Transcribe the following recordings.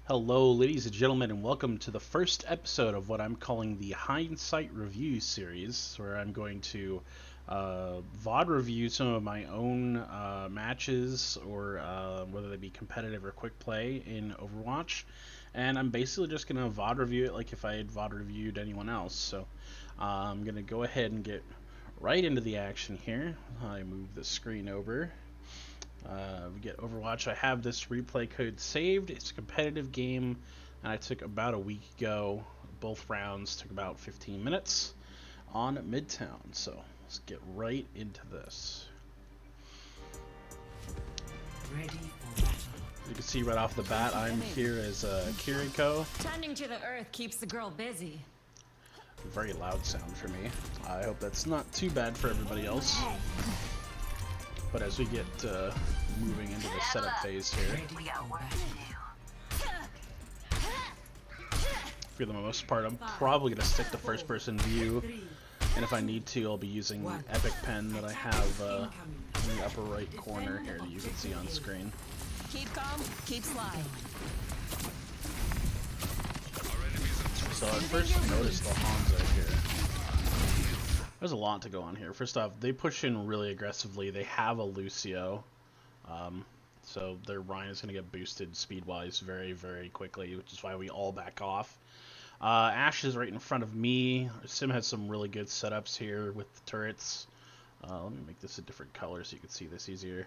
Hello, ladies and gentlemen, and welcome to the first episode of what I'm calling the Hindsight Review series, where I'm going to VOD review some of my own matches, or whether they be competitive or quick play in Overwatch. And I'm basically just going to VOD review it like if I had VOD reviewed anyone else. So I'm going to go ahead and get right into the action here. I move the screen over. We get Overwatch. I have this replay code saved. It's a competitive game, and I took about a week ago. Both rounds took about 15 minutes on Midtown. So let's get right into this. Ready for battle. You can see right off the bat, I'm here as Kiriko. Tending to the earth keeps the girl busy. Very loud sound for me. I hope that's not too bad for everybody else. But as we get moving into the setup phase here, for the most part, I'm probably going to stick to first-person view, and if I need to, I'll be using the Epic Pen that I have in the upper right corner here that you can see on screen. Keep calm, keep slide. So I first noticed the Hanzo here. There's a lot to go on here. First off, they push in really aggressively. They have a Lucio, so their Ryan is going to get boosted speed-wise very, very quickly, which is why we all back off. Ashe is right in front of me. Sim has some really good setups here with the turrets. Let me make this a different color so you can see this easier.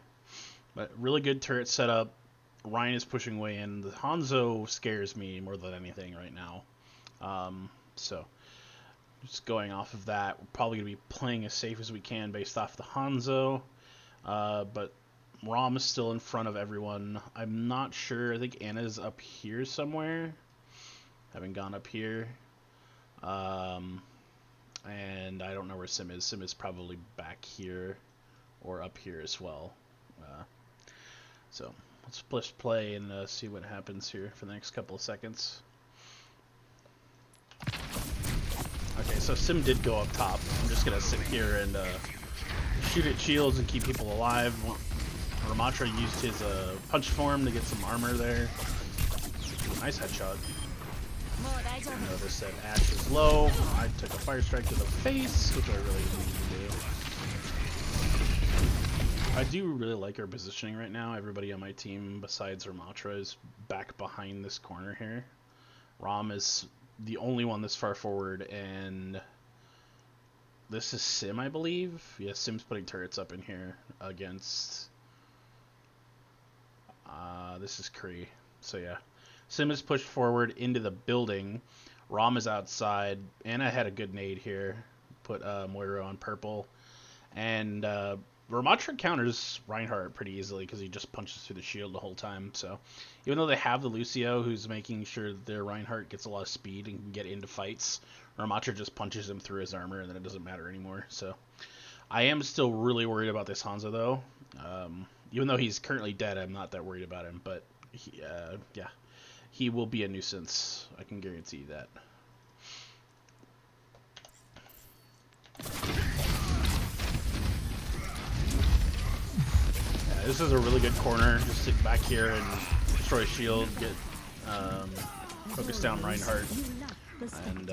But really good turret setup. Ryan is pushing way in. The Hanzo scares me more than anything right now. So just going off of that, we're probably going to be playing as safe as we can based off the Hanzo. But Rom is still in front of everyone. I'm not sure. I think Anna's up here somewhere. Haven't gone up here. And I don't know where Sim is. Sim is probably back here or up here as well. So let's just play and see what happens here for the next couple of seconds. Okay, so Sim did go up top. I'm just going to sit here and shoot at shields and keep people alive. Ramatra used his punch form to get some armor there. Nice headshot. Notice that Ashe is low. I took a fire strike to the face, which I really needed to do. I do really like our positioning right now. Everybody on my team besides Ramatra is back behind this corner here. Rom is the only one this far forward, and this is Sim, I believe. Yeah, Sim's putting turrets up in here against this is Kree. So yeah, Sim is pushed forward into the building. Rom is outside. Anna had a good nade here, put Moira on purple, and Ramatra counters Reinhardt pretty easily because he just punches through the shield the whole time. So even though they have the Lucio who's making sure that their Reinhardt gets a lot of speed and can get into fights, Ramatra just punches him through his armor and then it doesn't matter anymore. So I am still really worried about this Hanzo though. Even though he's currently dead, I'm not that worried about him. But yeah, he will be a nuisance. I can guarantee you that. This is a really good corner. Just sit back here and destroy shield, get focus down Reinhardt, and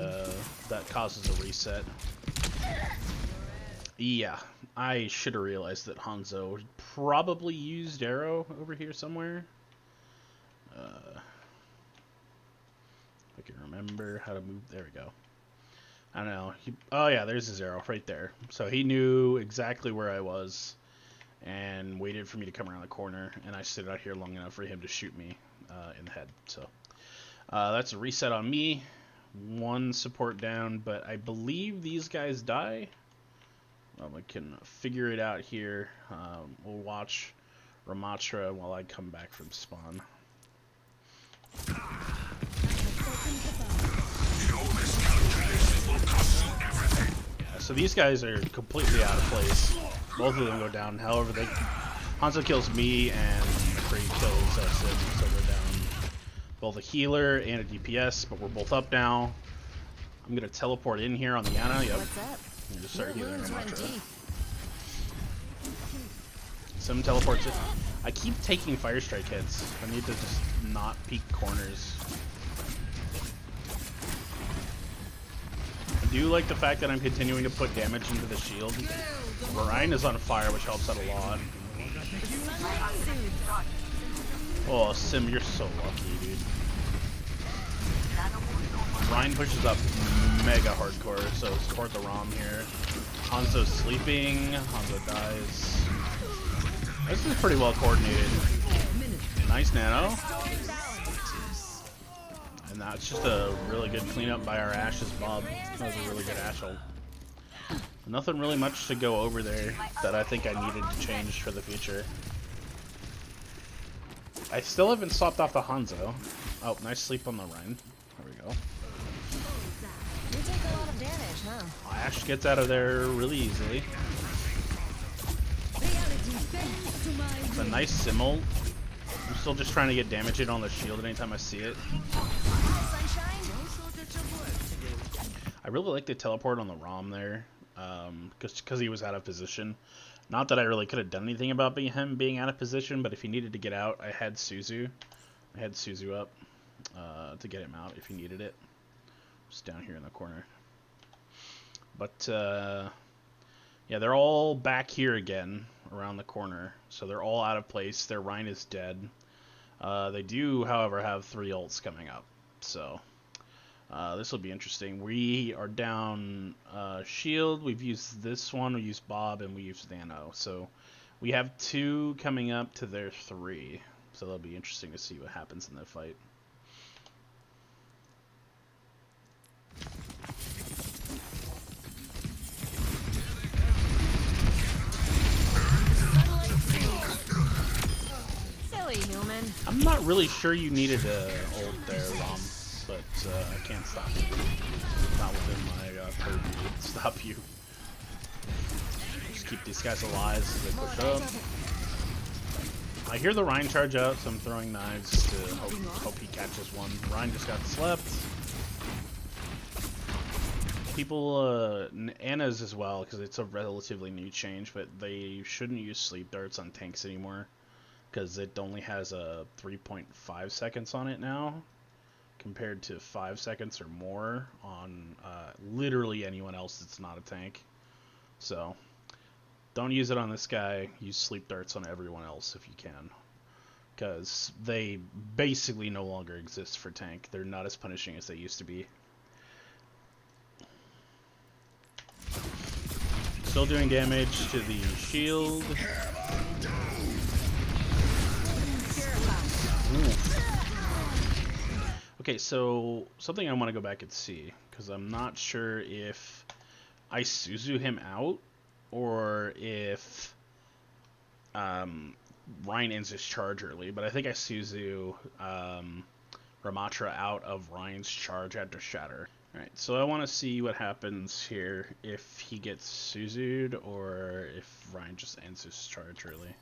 that causes a reset. Yeah, I should have realized that Hanzo probably used arrow over here somewhere. I can remember how to move. There we go. I don't know. Oh yeah, there's his arrow right there. So he knew exactly where I was and waited for me to come around the corner, and I stood out here long enough for him to shoot me in the head. So that's a reset on me. One support down, but I believe these guys die. We can figure it out here. We'll watch Ramatra while I come back from spawn. So these guys are completely out of place. Both of them go down. However, Hanzo kills me and Kree kills us, so we're down both a healer and a DPS, but we're both up now. I'm gonna teleport in here on the Ana. Yep. What's up? And just start healing Ramatra. Sim teleports it. I keep taking fire strike hits. I need to just not peek corners. I do like the fact that I'm continuing to put damage into the shield. Ryan is on fire, which helps out a lot. Oh, Sim, you're so lucky, dude. Ryan pushes up mega hardcore, so support the ROM here. Hanzo's sleeping, Hanzo dies. This is pretty well coordinated. Nice nano. And that's just a really good cleanup by our Ash's Bob. That was a really good Ash ult. Nothing really much to go over there that I think I needed to change for the future. I still haven't swapped off the Hanzo. Oh, nice sleep on the Rhine. There we go. You take a lot of damage, huh? Ash gets out of there really easily. It's a nice sim ult. I'm still just trying to get damage in on the shield anytime I see it. I really like the teleport on the ROM there, because he was out of position. Not that I really could have done anything about him being out of position, but if he needed to get out, I had Suzu. I had Suzu up to get him out if he needed it. Just down here in the corner. But yeah, they're all back here again around the corner, so they're all out of place. Their Rhine is dead. They do, however, have 3 ults coming up, so this will be interesting. We are down shield. We've used this one. We used Bob, and we used Nano. So we have 2 coming up to their 3. So that'll be interesting to see what happens in that fight. Human. I'm not really sure you needed a ult there, Rom, but I can't stop you. It's not within my purview to stop you. Just keep these guys alive as they push up. I hear the Rhine charge out, so I'm throwing knives to hope he catches one. Rhine just got slept. People, Anna's as well, because it's a relatively new change, but they shouldn't use sleep darts on tanks anymore, because it only has a 3.5 seconds on it now, compared to 5 seconds or more on literally anyone else that's not a tank. So don't use it on this guy. Use sleep darts on everyone else if you can, because they basically no longer exist for tank. They're not as punishing as they used to be. Still doing damage to the shield. Okay, so something I want to go back and see, because I'm not sure if I Suzu him out or if Ryan ends his charge early, but I think I Suzu Ramatra out of Ryan's charge after Shatter. Alright, so I want to see what happens here, if he gets Suzu'd or if Ryan just ends his charge early.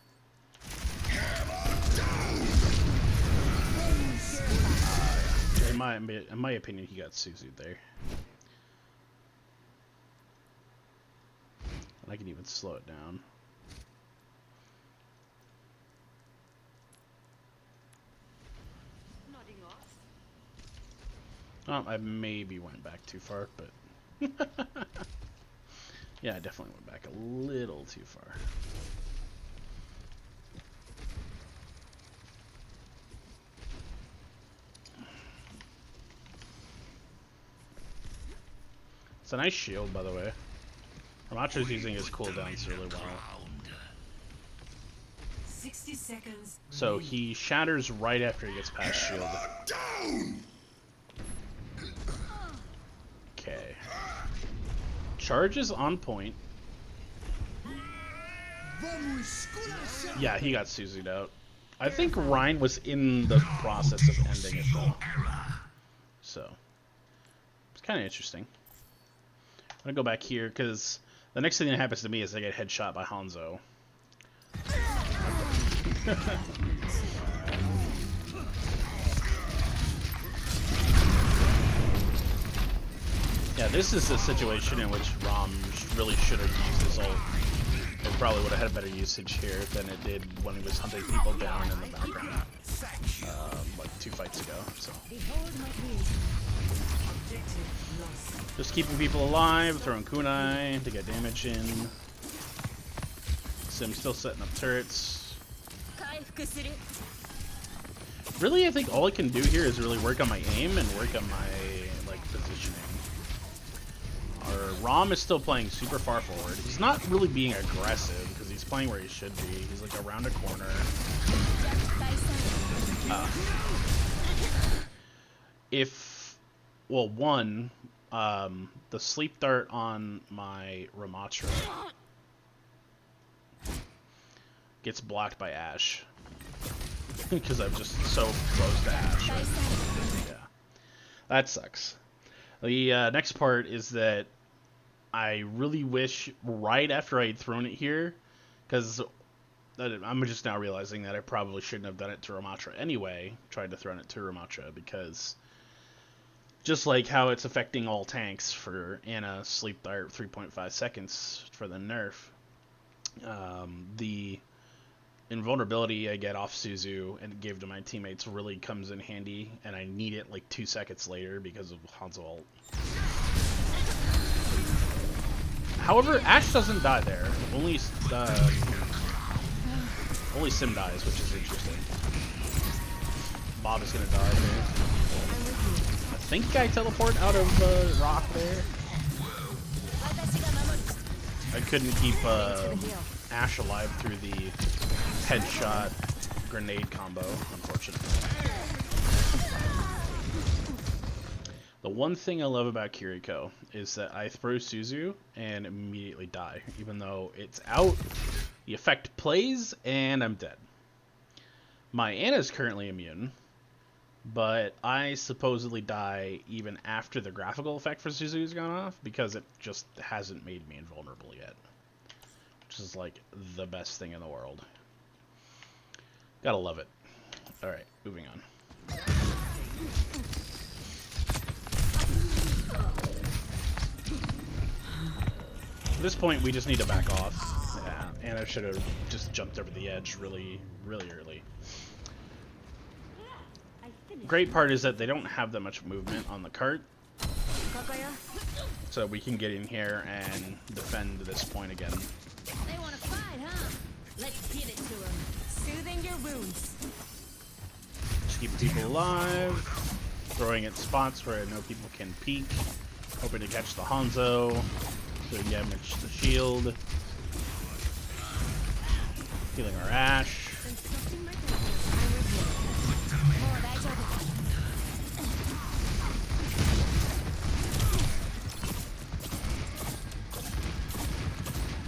In my opinion, he got Suzu'd there. And I can even slow it down. Oh, I maybe went back too far, but yeah, I definitely went back a little too far. It's a nice shield, by the way. Ramatra's using his cooldowns really well. 60 seconds. So he shatters right after he gets past shield. Okay. Charge is on point. Yeah, he got Suzu'd out. I think Ryan was in the process of ending it though. So it's kind of interesting. I'm gonna go back here because the next thing that happens to me is I get headshot by Hanzo. Yeah, this is a situation in which Rom really should have used his ult. It probably would have had a better usage here than it did when he was hunting people down in the background. Like 2 fights ago. So Behold my creation. just keeping people alive, throwing kunai to get damage in. Sim still setting up turrets. Really, I think all I can do here is really work on my aim and work on my like positioning. Our Rom is still playing super far forward. He's not really being aggressive because he's playing where he should be. He's like around a corner. The sleep dart on my Ramatra gets blocked by Ashe. Because I'm just so close to Ashe. Yeah. That sucks. The next part is that I really wish right after I had thrown it here, because I'm just now realizing that I probably shouldn't have done it to Ramatra anyway, tried to throw it to Ramatra, because just like how it's affecting all tanks for Ana Sleep Dart 3.5 seconds for the nerf, the invulnerability I get off Suzu and give to my teammates really comes in handy, and I need it like 2 seconds later because of Hanzo ult. However, Ashe doesn't die there. Only Sim dies, which is interesting. Bob is gonna die here. I think I teleport out of rock there. I couldn't keep Ashe alive through the headshot grenade combo, unfortunately. The one thing I love about Kiriko is that I throw Suzu and immediately die. Even though it's out, the effect plays, and I'm dead. My Ana's currently immune, but I supposedly die even after the graphical effect for Suzu's gone off because it just hasn't made me invulnerable yet. Which is like the best thing in the world. Gotta love it. Alright, moving on. At this point, we just need to back off. Yeah, and I should have just jumped over the edge really, really early. Great part is that they don't have that much movement on the cart. So we can get in here and defend this point again. They want to fight, huh? Let's give it to them. Soothing your wounds. Just keep people alive. Throwing at spots where I know people can peek. Hoping to catch the Hanzo. So we damage the shield. Healing our Ashe.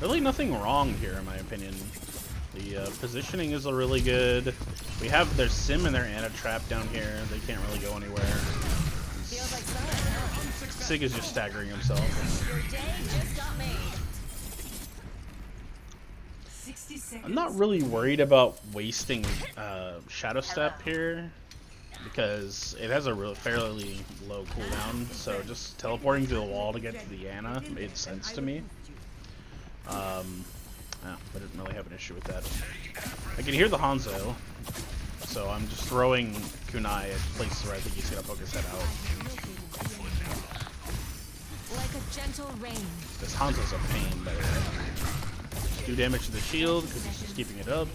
Really nothing wrong here, in my opinion. The positioning is really good. We have their Sim and their Ana trap down here. They can't really go anywhere. Sig is just staggering himself. I'm not really worried about wasting Shadow Step here because it has a fairly low cooldown. So just teleporting to the wall to get to the Ana made sense to me. I didn't really have an issue with that. I can hear the Hanzo, so I'm just throwing kunai at places where I think he's gonna poke his head out. Like a gentle rain. This Hanzo's a pain, by the way. Just do damage to the shield because he's just keeping it up.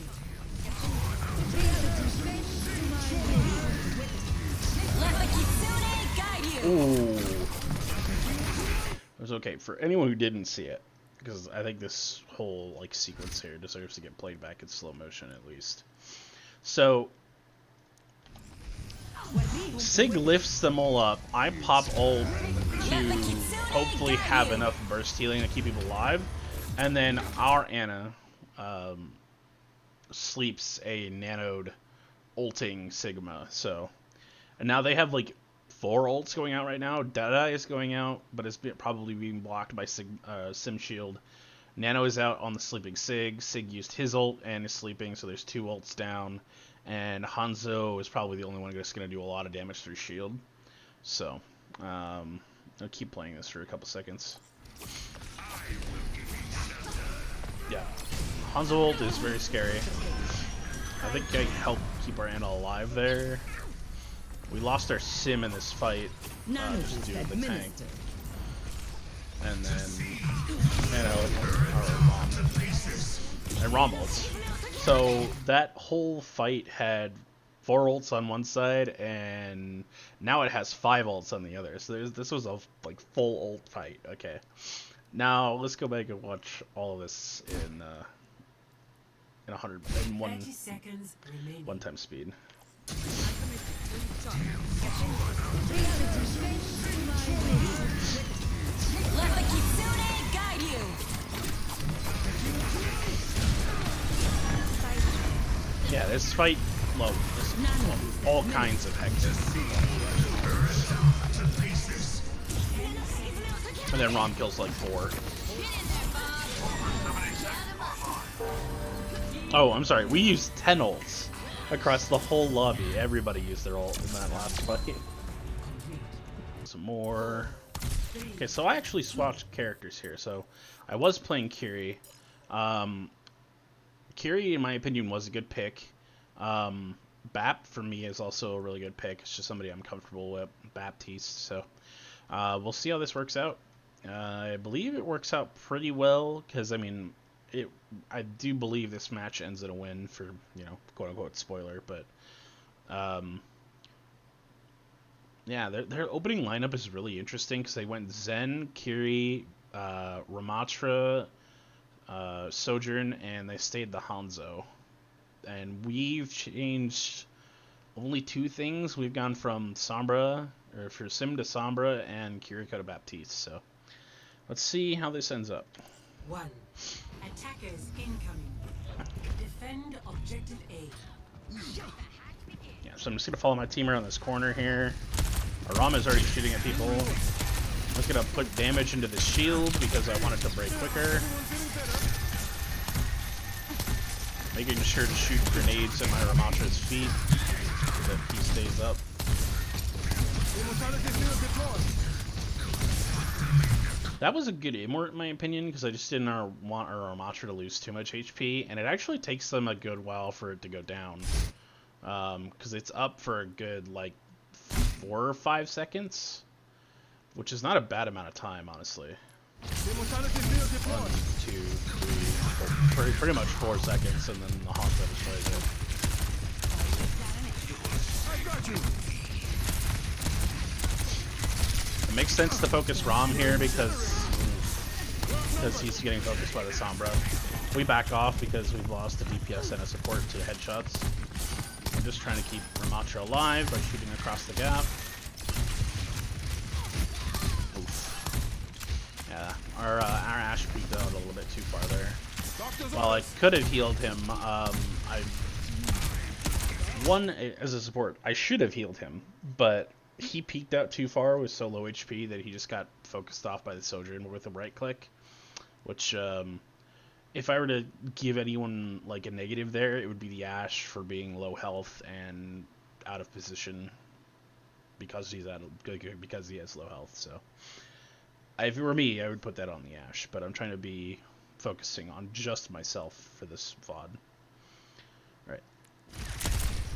Ooh. It was okay for anyone who didn't see it. Because I think this whole like sequence here deserves to get played back in slow motion at least. So Sig lifts them all up. I pop ult to hopefully have enough burst healing to keep people alive, and then our Ana sleeps a nanoed ulting Sigma. So, and now they have like 4 ults going out right now. Deadeye is going out, but it's probably being blocked by Sim Shield. Nano is out on the sleeping Sig. Sig used his ult and is sleeping, so there's 2 ults down. And Hanzo is probably the only one that's going to do a lot of damage through shield. So, I'll keep playing this for a couple seconds. Yeah, Hanzo ult is very scary. I think I helped keep our Ana alive there. We lost our sim in this fight, None just is due to the tank. administered. And then, and Rom ults. So that whole fight had 4 ults on one side, and now it has 5 ults on the other. So this was a like full ult fight. Okay, now let's go back and watch all of this in 30 seconds remaining. one time speed. Let the Kitsune guide you. Yeah, this fight, all kinds of hectic. And then Rom kills like 4. Oh, I'm sorry. We used 10 ults across the whole lobby. Everybody used their ult in that last fight. Some more. Okay, so I actually swatched characters here. So I was playing Kiri. Kiri, in my opinion, was a good pick. Bap, for me, is also a really good pick. It's just somebody I'm comfortable with. Baptiste. So we'll see how this works out. I believe it works out pretty well, because, I mean, I do believe this match ends in a win for, quote-unquote spoiler, but, yeah, their opening lineup is really interesting, because they went Zen, Kiri, Ramatra, Sojourn, and they stayed the Hanzo. And we've changed only 2 things. We've gone from Sombra, or for Sim to Sombra, and Kiriko to Baptiste, so let's see how this ends up. 1. Attackers incoming. Defend objective A. Yeah, so I'm just gonna follow my team around this corner here. Arama's already shooting at people. I'm just gonna put damage into the shield because I want it to break quicker. Making sure to shoot grenades at my Ramatra's feet so that he stays up. That was a good immort in my opinion, because I just didn't want our Ramatra to lose too much HP, and it actually takes them a good while for it to go down. Because it's up for a good, like, 4 or 5 seconds, which is not a bad amount of time, honestly. 1, 2, 3, 4, pretty much 4 seconds, and then the Hanzo destroys it. It makes sense to focus Rom here because he's getting focused by the Sombra. We back off because we've lost a DPS and a support to headshots. I'm just trying to keep Ramatra alive by shooting across the gap. Oof. Yeah, our Ashe peeked out a little bit too far there. While I could have healed him, as a support, I should have healed him, but he peeked out too far with so low HP that he just got focused off by the Sojourn with a right click, which, if I were to give anyone like a negative there, it would be the Ashe for being low health and out of position because he has low health. So if it were me, I would put that on the Ashe, but I'm trying to be focusing on just myself for this VOD. Right.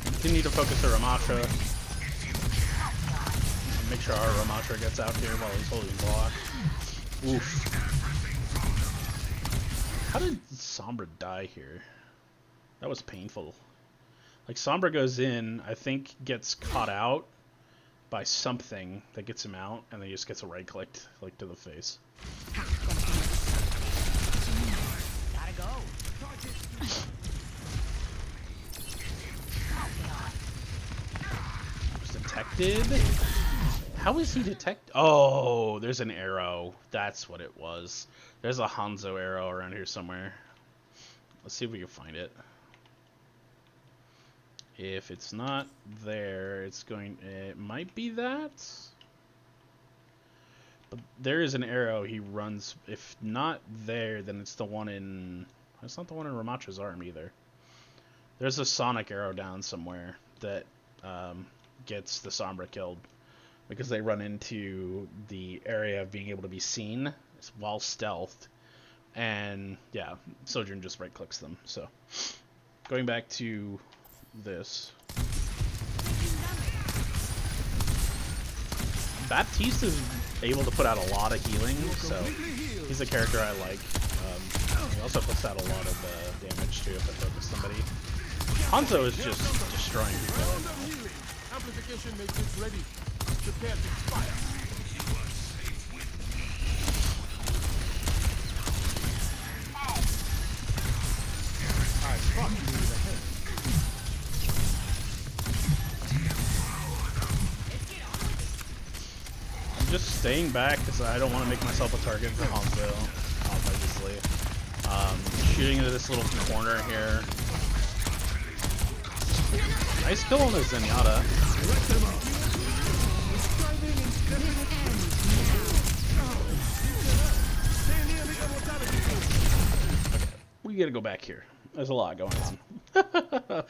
Continue to focus our Ramatra. Make sure our Ramatra gets out here while he's holding block. Oof. How did Sombra die here? That was painful. Like, Sombra goes in, I think gets caught out by something that gets him out, and then he just gets a right clicked, like, to the face. Gotta go. Was detected? How is he detected? Oh, there's an arrow. That's what it was. There's a Hanzo arrow around here somewhere. Let's see if we can find it. If it's not there, it might be that. But there is an arrow he runs. If not there, then it's the one in... It's not the one in Ramatra's arm either. There's a sonic arrow down somewhere that gets the Sombra killed, because they run into the area of being able to be seen while stealthed, and yeah, Sojourn just right clicks them. So going back to this, Baptiste is able to put out a lot of healing, so he's a character I like. He also puts out a lot of damage too if I focus somebody. Hanzo is just destroying people right now. Amplification matrix ready. Prepare to fire. I fuck you in the head. I'm just staying back because I don't want to make myself a target for Hanzo, obviously. Shooting into this little corner here. Nice kill on the Zenyatta. Okay, we gotta go back here. There's a lot going on.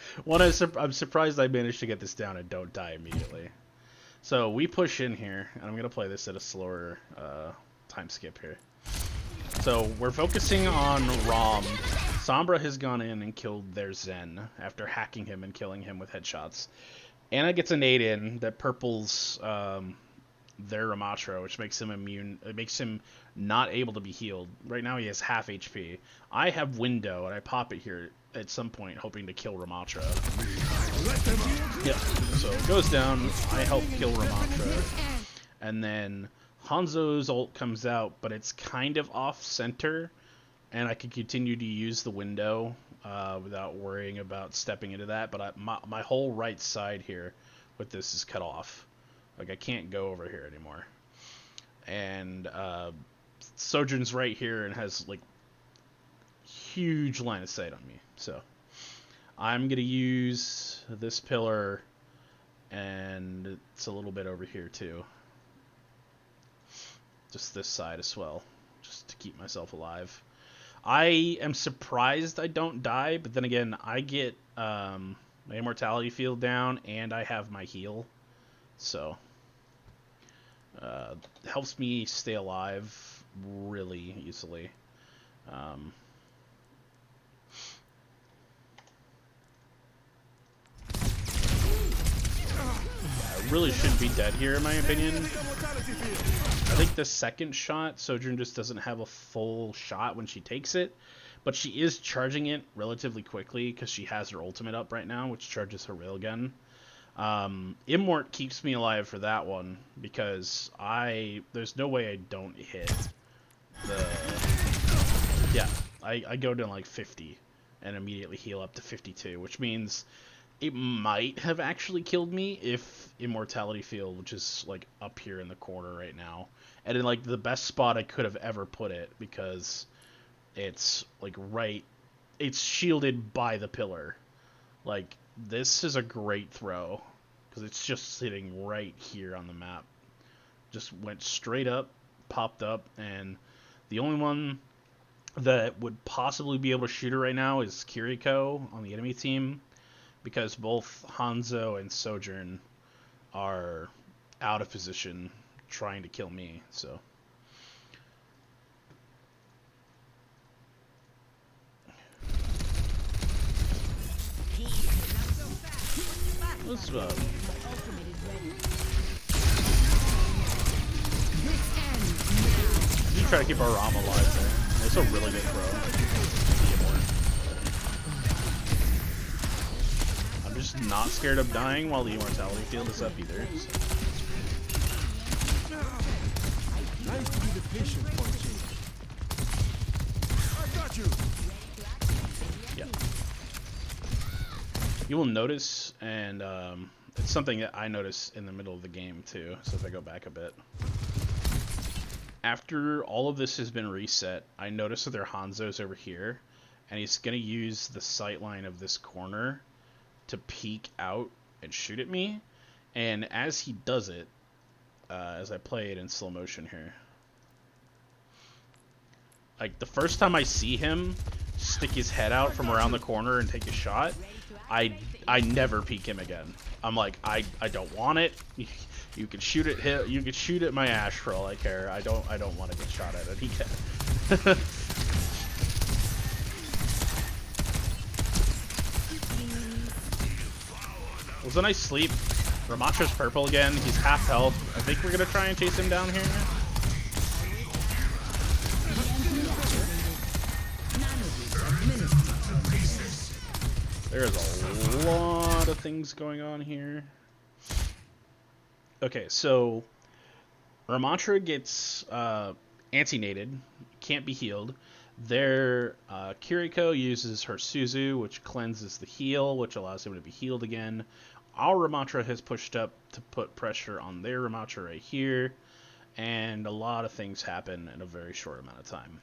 I'm surprised I managed to get this down and don't die immediately. So we push in here, and I'm gonna play this at a slower time skip here. So we're focusing on Rom. Sombra has gone in and killed their Zen after hacking him and killing him with headshots. Anna gets a nade in that purples their Ramatra, which makes him immune. It makes him not able to be healed. Right now he has half HP. I have window, and I pop it here at some point, hoping to kill Ramatra. Yep. So it goes down. I help kill Ramatra, and then Hanzo's ult comes out, but it's kind of off center, and I can continue to use the window without worrying about stepping into that. But my whole right side here with this is cut off. Like I can't go over here anymore. And Sojourn's right here and has like huge line of sight on me. So I'm gonna use this pillar, and it's a little bit over here too. Just this side as well, just to keep myself alive. I am surprised I don't die, but then again, I get my immortality field down, and I have my heal, so helps me stay alive really easily. I really shouldn't be dead here, in my opinion. I think the second shot, Sojourn just doesn't have a full shot when she takes it, but she is charging it relatively quickly because she has her ultimate up right now, which charges her railgun. Immort keeps me alive for that one because there's no way I don't hit the... Yeah, I go down like 50 and immediately heal up to 52, which means it might have actually killed me if Immortality Field, which is like up here in the corner right now, and in like the best spot I could have ever put it, because it's like it's shielded by the pillar. Like, this is a great throw because it's just sitting right here on the map. Just went straight up, popped up, and the only one that would possibly be able to shoot her right now is Kiriko on the enemy team, because both Hanzo and Sojourn are out of position trying to kill me, so. Let's you try to keep our Ram alive there. It's a really good throw. I'm just not scared of dying while the immortality field is up either. So. Nice to be the patient, Ponchi. I got you. Yeah. You will notice, and it's something that I notice in the middle of the game too. So if I go back a bit. After all of this has been reset, I notice that their Hanzo's over here, and he's going to use the sight line of this corner to peek out and shoot at me. And as he does it, as I play it in slow motion here, like the first time I see him stick his head out from around the corner and take a shot, I never peek him again. I'm like, I don't want it. You can shoot at him. You can shoot at my Ash for all I care. I don't want to get shot at it again. It was a nice sleep. Ramatra's purple again. He's half health. I think we're gonna try and chase him down here. There's a lot of things going on here. Okay, so Ramatra gets anti-nated, can't be healed. Their Kiriko uses her Suzu, which cleanses the heal, which allows him to be healed again. Our Ramatra has pushed up to put pressure on their Ramatra right here, and a lot of things happen in a very short amount of time.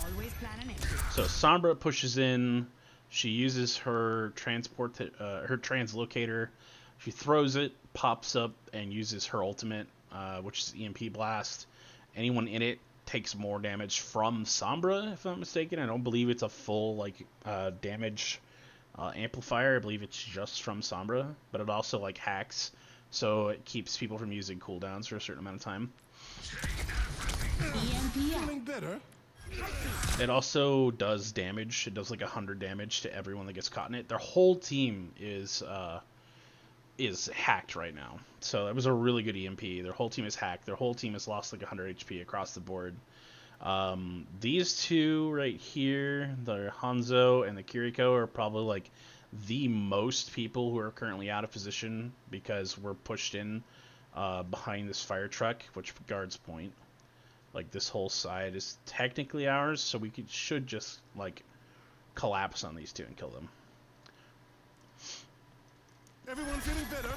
Always plan an exit. So Sombra pushes in. She uses her her translocator. She throws it, pops up, and uses her ultimate, which is EMP Blast. Anyone in it takes more damage from Sombra, if I'm not mistaken. I don't believe it's a full damage amplifier. I believe it's just from Sombra, but it also hacks, so it keeps people from using cooldowns for a certain amount of time. Feeling better? It also does damage. It does 100 damage to everyone that gets caught in it. Their whole team is hacked right now. So that was a really good EMP. Their whole team is hacked. Their whole team has lost 100 HP across the board. These two right here, the Hanzo and the Kiriko, are probably the most people who are currently out of position because we're pushed in behind this fire truck, which guards point. This whole side is technically ours, so we should just collapse on these two and kill them. Everyone feeling better?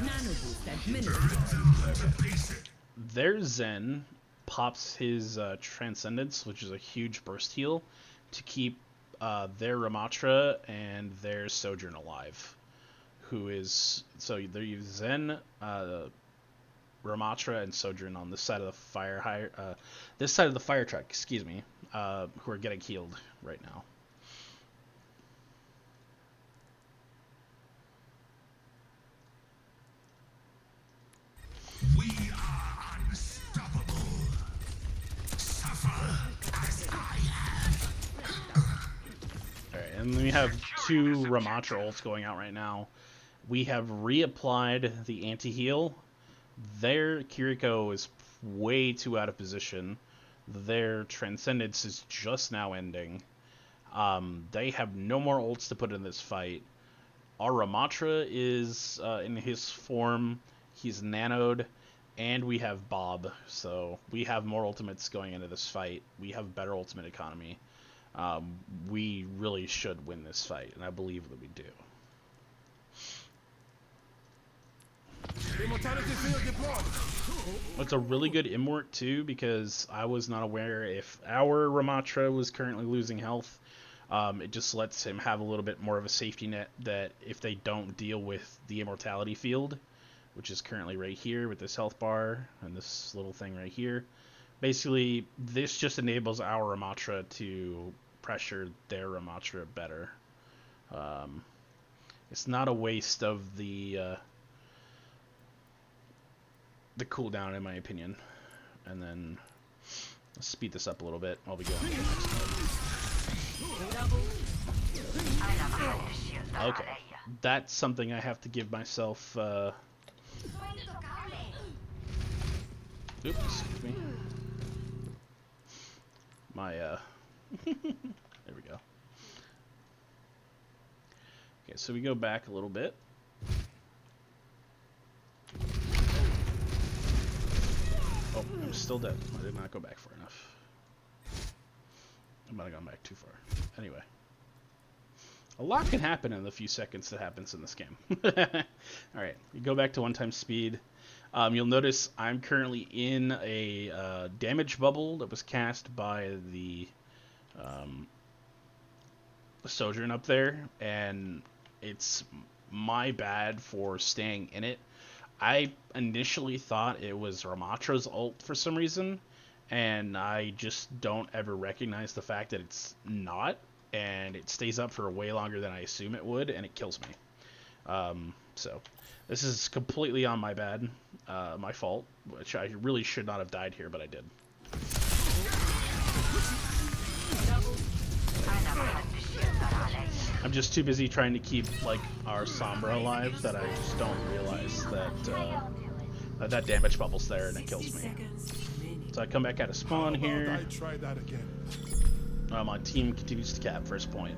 Nano boost administered. Their Zen pops his Transcendence, which is a huge burst heal, to keep their Ramatra and their Sojourn alive. So they use Zen, Ramatra, and Sojourn on this side of the this side of the fire truck, excuse me, who are getting healed right now. We are unstoppable. Suffer as I have. Alright, and then we have two Ramatra ults going out right now. We have reapplied the anti-heal. Their Kiriko is way too out of position. Their Transcendence is just now ending. They have no more ults to put in this fight. Our Ramatra is in his form. He's nanoed, and we have Bob. So we have more ultimates going into this fight. We have better ultimate economy. We really should win this fight, and I believe that we do. Immortality field deployed. It's a really good immort too, because I was not aware if our Ramatra was currently losing health. It just lets him have a little bit more of a safety net that if they don't deal with the immortality field, which is currently right here with this health bar and this little thing right here, basically this just enables our Ramatra to pressure their Ramatra better. It's not a waste of the cooldown, in my opinion. And then let's speed this up a little bit while we go on to the next one. Okay, that's something I have to give myself. Oops, excuse me. My there we go. Okay, so we go back a little bit. Oh, I'm still dead. I did not go back far enough. I might have gone back too far. Anyway. A lot can happen in the few seconds that happens in this game. Alright, we go back to 1x speed. You'll notice I'm currently in a damage bubble that was cast by the Sojourn up there, and it's my bad for staying in it. I initially thought it was Ramatra's ult for some reason, and I just don't ever recognize the fact that it's not, and it stays up for way longer than I assume it would, and it kills me. So this is completely on my bad, my fault, which I really should not have died here, but I did. I'm just too busy trying to keep like our Sombra alive that I just don't realize that that damage bubble's there and it 60 kills me. seconds remaining. So I come back out of spawn How about here. I try that again. My team continues to cap first point.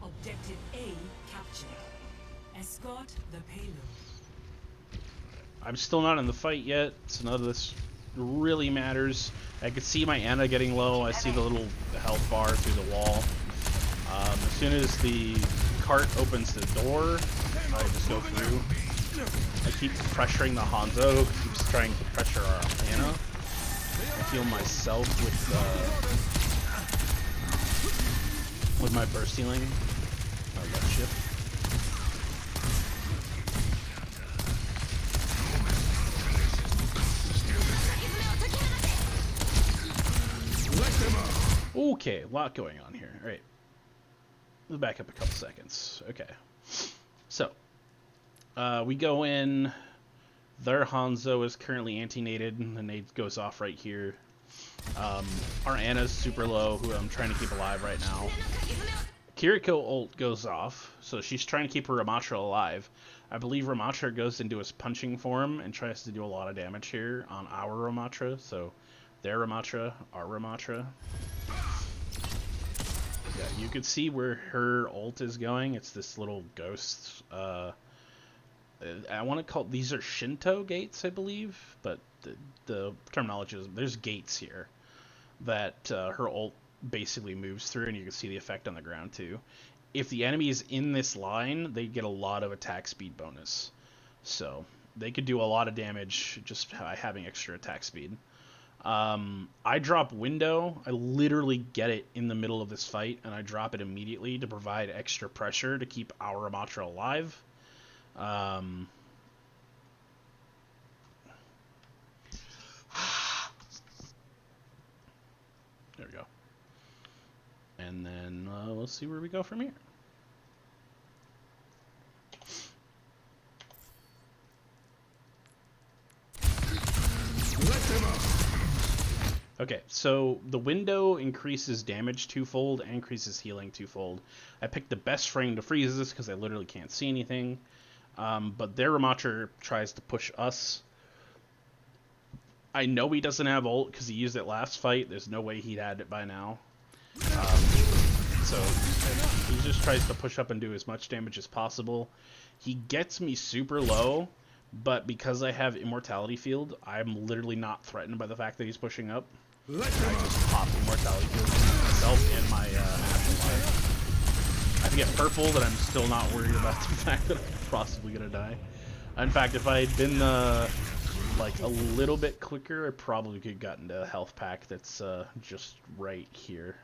Objective A captured. Escort the payload. I'm still not in the fight yet, so none of this really matters. I can see my Ana getting low. I see the little health bar through the wall. As soon as the cart opens the door, I just go through. I keep pressuring the Hanzo, keeps trying to pressure our Ana. I heal myself with my burst healing. Oh, that shit. Okay, a lot going on here. All right, let's back up a couple seconds. Okay, so we go in. Their Hanzo is currently anti-naded, and the nade goes off right here. Our Ana's super low, who I'm trying to keep alive right now. Kiriko ult goes off, so she's trying to keep her Ramatra alive. I believe Ramatra goes into his punching form and tries to do a lot of damage here on our Ramatra, so their Ramatra, our Ramatra. Yeah, you can see where her ult is going. It's this little ghost. I want to call these are Shinto gates, I believe, but the terminology is there's gates here that her ult basically moves through, and you can see the effect on the ground too. If the enemy is in this line, they get a lot of attack speed bonus, so they could do a lot of damage just by having extra attack speed. I drop window. I literally get it in the middle of this fight, and I drop it immediately to provide extra pressure to keep our Ramatra alive. There we go. And then let's see where we go from here. Okay, so the window increases damage twofold and increases healing twofold. I picked the best frame to freeze this because I literally can't see anything. But their Ramatra tries to push us. I know he doesn't have ult because he used it last fight. There's no way he'd had it by now. So he just tries to push up and do as much damage as possible. He gets me super low, but because I have Immortality Field, I'm literally not threatened by the fact that he's pushing up. I just pop Immortality Field myself and my Afterlife. I can get purple, but I'm still not worried about the fact that I'm possibly gonna die. In fact, if I had been like a little bit quicker, I probably could have gotten to a health pack that's just right here.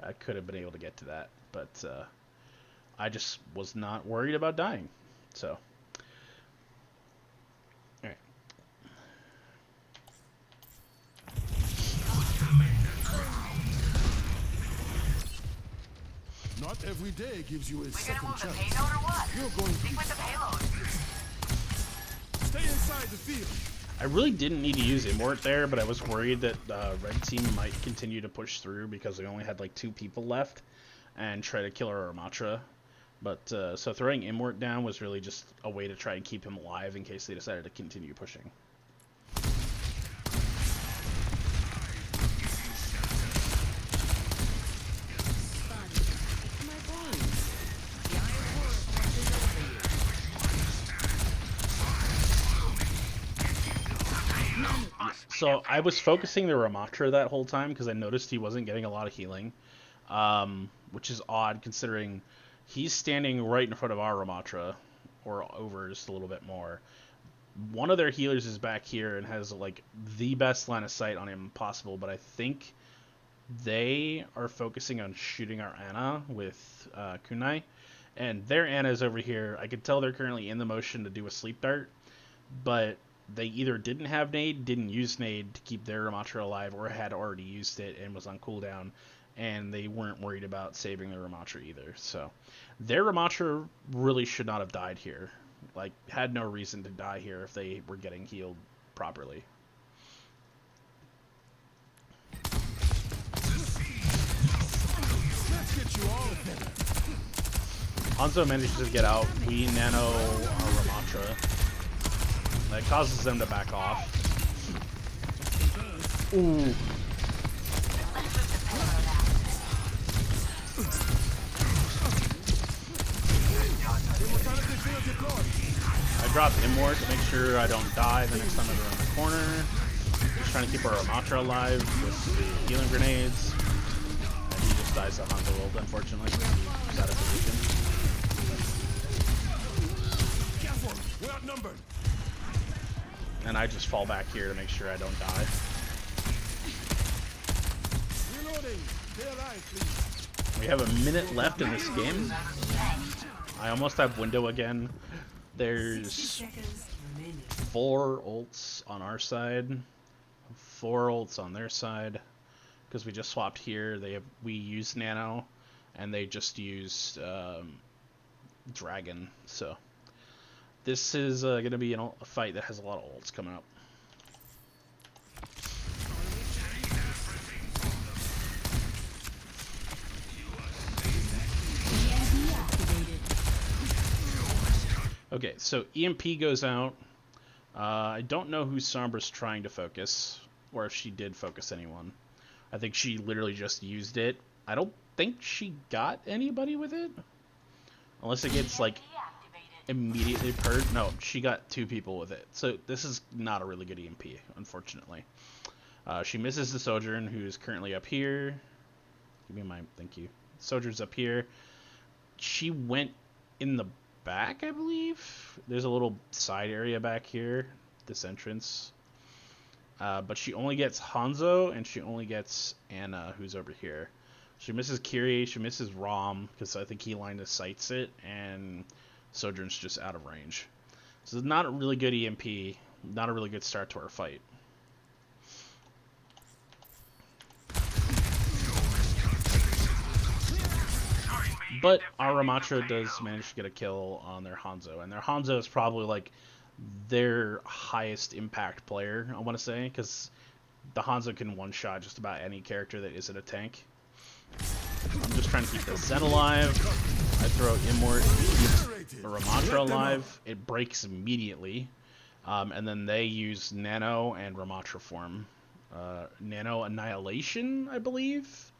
I could have been able to get to that, but I just was not worried about dying. So, all right. Not every day gives you a We gonna second move the chance. payload or what? You're going Stick with the payload. to stay inside the field. I really didn't need to use Immort there, but I was worried that Red Team might continue to push through because they only had like 2 people left and try to kill our Ramatra. But so throwing Immort down was really just a way to try and keep him alive in case they decided to continue pushing. So I was focusing the Ramatra that whole time because I noticed he wasn't getting a lot of healing, which is odd considering he's standing right in front of our Ramatra, or over just a little bit more. One of their healers is back here and has like the best line of sight on him possible, but I think they are focusing on shooting our Ana with Kunai, and their Ana is over here. I can tell they're currently in the motion to do a sleep dart, but they either didn't have nade, didn't use nade to keep their Ramatra alive, or had already used it and was on cooldown, and they weren't worried about saving their Ramatra either. So their Ramatra really should not have died here. Like, had no reason to die here if they were getting healed properly. Hanzo manages to get out. We nano Ramatra. That causes them to back off. Ooh. I dropped Immort to make sure I don't die the next time I go around the corner. Just trying to keep our Ramatra alive with the healing grenades. And he just dies to Hanzo ult, unfortunately. He's out of position. We're outnumbered. And I just fall back here to make sure I don't die. Reloading. Stay alive, please. We have a minute left in this game. I almost have window again. There's seconds remaining. 4 ults on our side, 4 ults on their side, because we just swapped here. We used Nano, and they just used Dragon. So this is going to be a fight that has a lot of ults coming up. Okay, so EMP goes out. I don't know who Sombra's trying to focus, or if she did focus anyone. I think she literally just used it. I don't think she got anybody with it. Unless it gets, like, immediately purged. No, she got 2 people with it. So this is not a really good EMP, unfortunately. She misses the Sojourn, who's currently up here. Give me my... Thank you. Sojourn's up here. She went in the back, I believe. There's a little side area back here, this entrance. But she only gets Hanzo, and she only gets Anna, who's over here. She misses Kiri, she misses Rom, because I think he line of sights it, and Sojourn's just out of range. So it's not a really good EMP, not a really good start to our fight. But our Ramatra does manage to get a kill on their Hanzo, and their Hanzo is probably like their highest impact player, I want to say, because the Hanzo can one-shot just about any character that isn't a tank. I'm just trying to keep the Zen alive. I throw Immort, keep the Ramatra alive. It breaks immediately, and then they use Nano and Ramatra form. Nano Annihilation, I believe.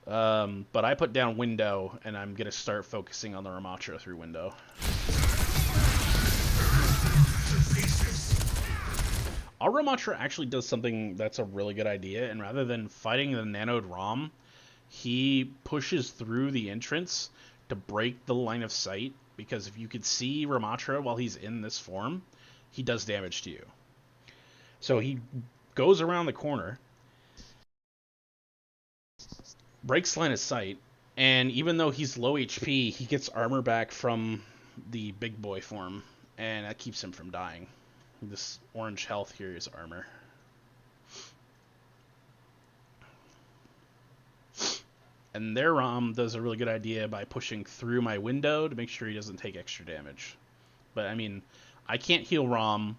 But I put down window, and I'm going to start focusing on the Ramatra through window. Our Ramatra actually does something that's a really good idea, and rather than fighting the nanoed Rom, he pushes through the entrance to break the line of sight, because if you could see Ramatra while he's in this form, he does damage to you. So he goes around the corner, breaks line of sight, and even though he's low HP, he gets armor back from the big boy form, and that keeps him from dying. This orange health here is armor. And their Rom does a really good idea by pushing through my window to make sure he doesn't take extra damage. But, I mean, I can't heal Rom.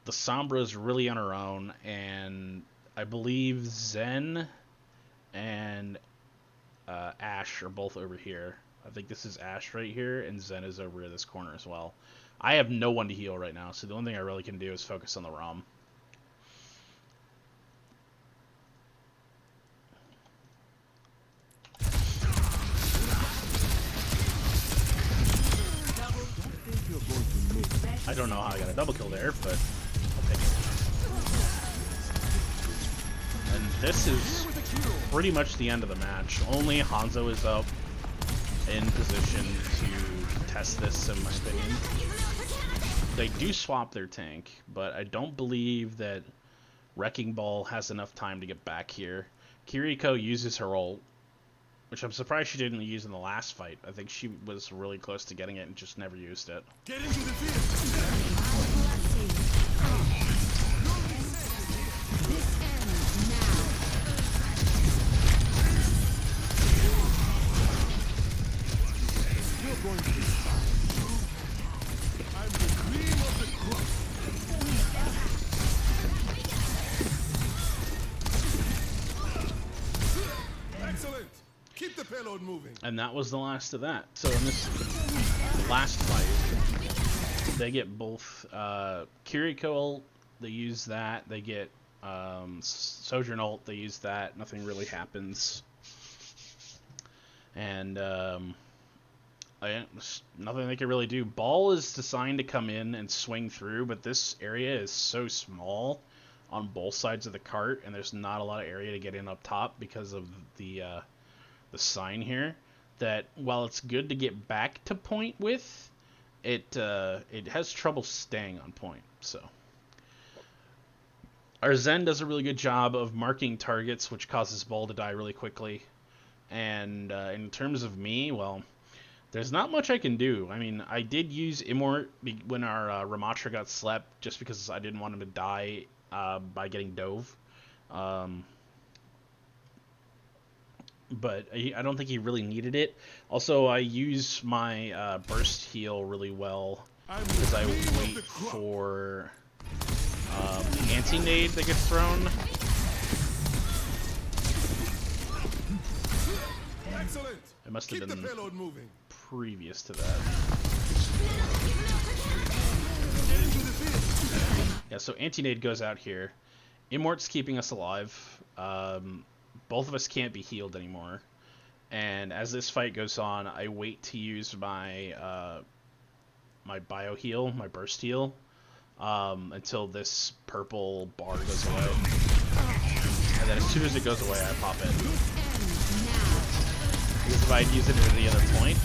The Sombra is really on her own, and I believe Zen and Ashe are both over here. I think this is Ashe right here, and Zen is over in this corner as well. I have no one to heal right now, so the only thing I really can do is focus on the Rom. I don't know how I got a double kill there, but I'll take it. And this is pretty much the end of the match. Only Hanzo is up in position to contest this, in my opinion. They do swap their tank, but I don't believe that Wrecking Ball has enough time to get back here. Kiriko uses her ult, which I'm surprised she didn't use in the last fight. I think she was really close to getting it and just never used it. Get into the field. You're going to be fine. I'm the cream of the crop. Excellent. Keep the payload moving. And that was the last of that. So in this last fight, they get both Kiriko ult, they use that, they get Sojourn ult, they use that, nothing really happens. And nothing they can really do. Ball is designed to come in and swing through, but this area is so small on both sides of the cart, and there's not a lot of area to get in up top because of the sign here, that while it's good to get back to point with, it has trouble staying on point. So our Zen does a really good job of marking targets, which causes Ball to die really quickly. And in terms of me, well, there's not much I can do. I mean, I did use Immort when our Ramatra got slept, just because I didn't want him to die by getting dove. But I don't think he really needed it. Also, I use my burst heal really well because I wait for the anti-nade that gets thrown. Excellent. It must have Keep been the payload moving. previous to that. Yeah, so anti-nade goes out here. Immort's keeping us alive. Both of us can't be healed anymore. And as this fight goes on, I wait to use my my bio heal, my burst heal, until this purple bar goes away. And then as soon as it goes away, I pop it. Because if I'd use it at any other point,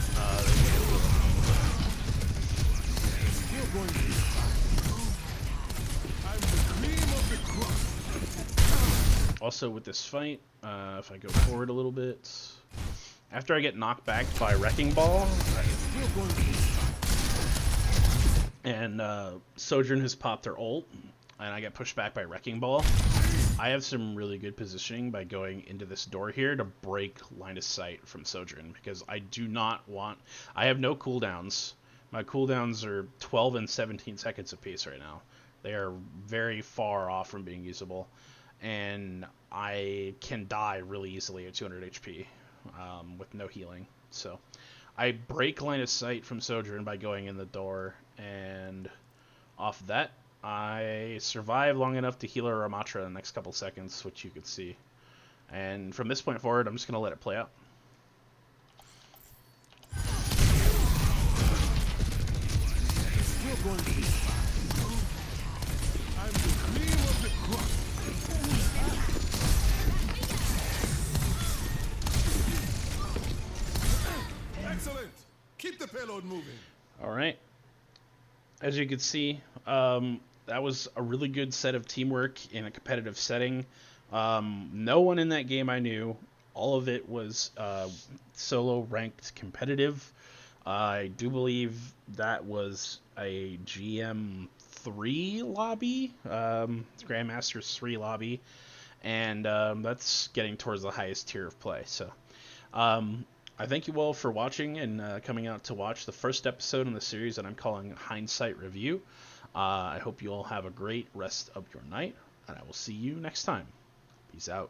You're going to be fine. I'm the cream of the crop. also with this fight, if I go forward a little bit, after I get knocked back by Wrecking Ball, You're going to be fine. and Sojourn has popped their ult, and I get pushed back by Wrecking Ball, I have some really good positioning by going into this door here to break line of sight from Sojourn, because I do not want... I have no cooldowns. My cooldowns are 12 and 17 seconds apiece right now. They are very far off from being usable, and I can die really easily at 200 HP with no healing. So I break line of sight from Sojourn by going in the door, and off that, I survive long enough to heal our Ramatra in the next couple seconds, which you can see. And from this point forward, I'm just going to let it play out. You're going to be fine. I'm the cream of the crop. Excellent. Keep the payload moving. All right. As you can see, that was a really good set of teamwork in a competitive setting. No one in that game I knew. All of it was solo ranked competitive. I do believe that was a GM3 lobby, Grandmaster's 3 lobby, and that's getting towards the highest tier of play. So I thank you all for watching and coming out to watch the first episode in the series that I'm calling Hindsight Review. I hope you all have a great rest of your night, and I will see you next time. Peace out.